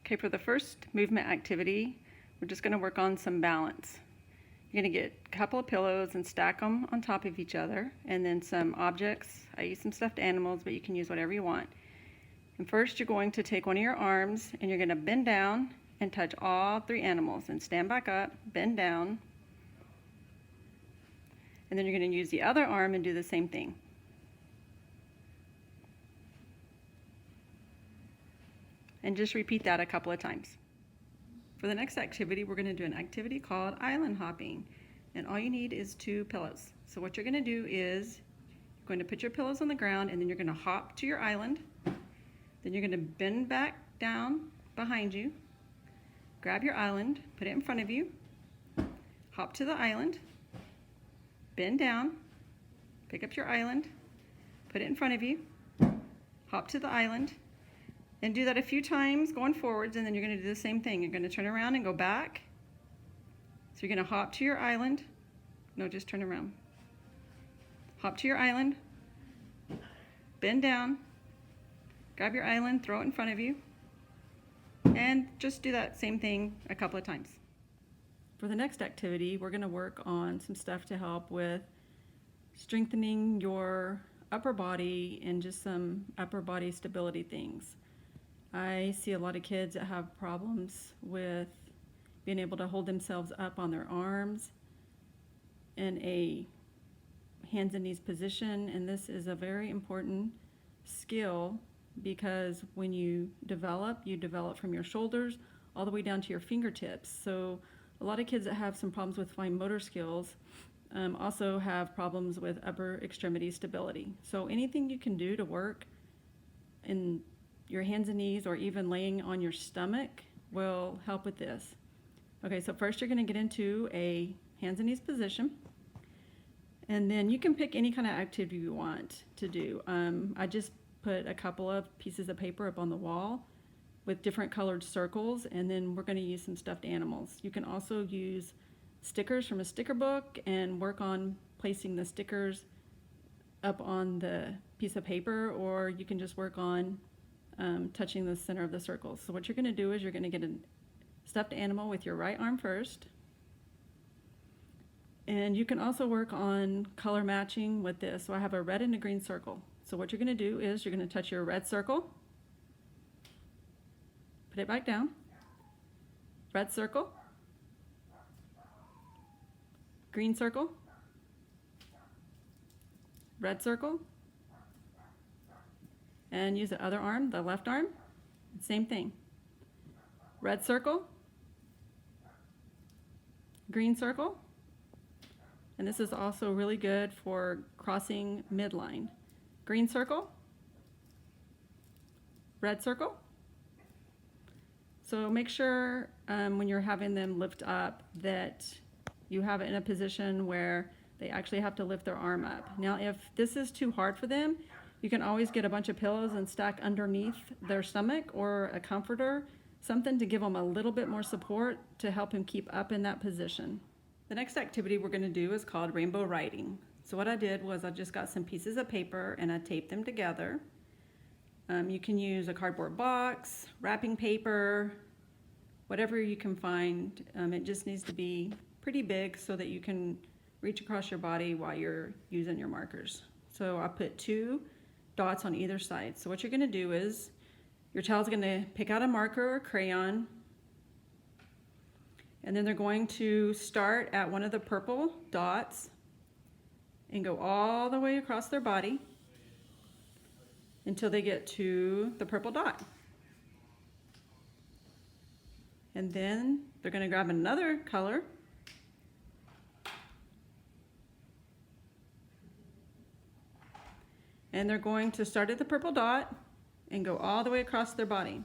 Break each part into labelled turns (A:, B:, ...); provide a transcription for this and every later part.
A: Okay, for the first movement activity, we're just going to work on some balance. You're going to get a couple of pillows and stack them on top of each other, and then some objects. I use some stuffed animals, but you can use whatever you want. And first you're going to take one of your arms and you're going to bend down and touch all three animals, and stand back up, bend down, and then you're going to use the other arm and do the same thing. And just repeat that a couple of times. For the next activity, we're going to do an activity called island hopping, and all you need is 2 pillows. So what you're going to do is you're going to put your pillows on the ground, and then you're going to hop to your island. Then you're going to bend back down behind you, grab your island, put it in front of you, hop to the island, bend down, pick up your island, put it in front of you, hop to the island, and do that a few times going forwards, and then you're going to do the same thing. You're going to turn around and go back. So you're going to hop to your island. No, just turn around. Hop to your island, bend down, grab your island, throw it in front of you, and just do that same thing a couple of times. For the next activity, we're going to work on some stuff to help with strengthening your upper body and just some upper body stability things. I see a lot of kids that have problems with being able to hold themselves up on their arms in a hands and knees position, and this is a very important skill because when you develop from your shoulders all the way down to your fingertips. So a lot of kids that have some problems with fine motor skills also have problems with upper extremity stability. So anything you can do to work in your hands and knees, or even laying on your stomach, will help with this. Okay, so first you're going to get into a hands and knees position, and then you can pick any kind of activity you want to do. I just put a couple of pieces of paper up on the wall with different colored circles, and then we're going to use some stuffed animals. You can also use stickers from a sticker book and work on placing the stickers up on the piece of paper, or you can just work on touching the center of the circles. So what you're going to do is you're going to get a stuffed animal with your right arm first, and you can also work on color matching with this. So I have a red and a green circle. So what you're going to do is you're going to touch your red circle, put it back down, red circle, green circle, red circle, and use the other arm, the left arm, same thing. Red circle, green circle, and this is also really good for crossing midline. Green circle, red circle. So make sure when you're having them lift up that you have it in a position where they actually have to lift their arm up. Now if this is too hard for them, you can always get a bunch of pillows and stack underneath their stomach, or a comforter, something to give them a little bit more support to help him keep up in that position. The next activity we're going to do is called rainbow writing. So what I did was I just got some pieces of paper and I taped them together. You can use a cardboard box, wrapping paper, whatever you can find. It just needs to be pretty big so that you can reach across your body while you're using your markers. So I put 2 dots on either side. So what you're going to do is your child's going to pick out a marker or crayon, and then they're going to start at one of the purple dots and go all the way across their body until they get to the purple dot. And then they're going to grab another color and they're going to start at the purple dot and go all the way across their body.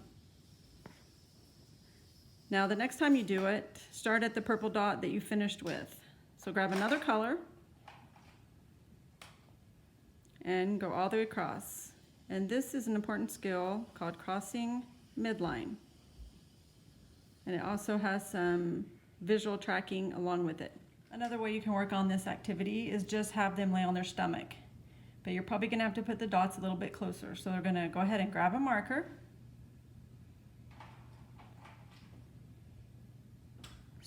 A: Now the next time you do it, start at the purple dot that you finished with. So grab another color and go all the way across. And this is an important skill called crossing midline. And it also has some visual tracking along with it. Another way you can work on this activity is just have them lay on their stomach. But you're probably going to have to put the dots a little bit closer. So they're going to go ahead and grab a marker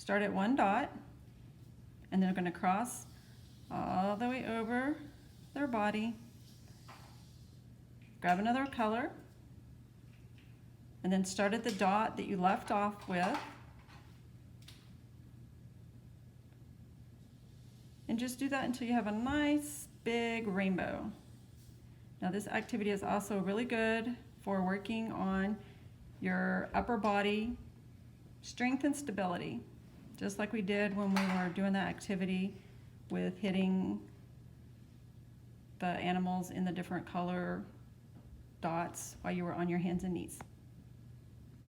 A: start at one dot, and then we're going to cross all the way over their body, grab another color, and then start at the dot that you left off with, and just do that until you have a nice big rainbow. Now this activity is also really good for working on your upper body strength and stability, just like we did when we were doing that activity with hitting the animals in the different color dots while you were on your hands and knees.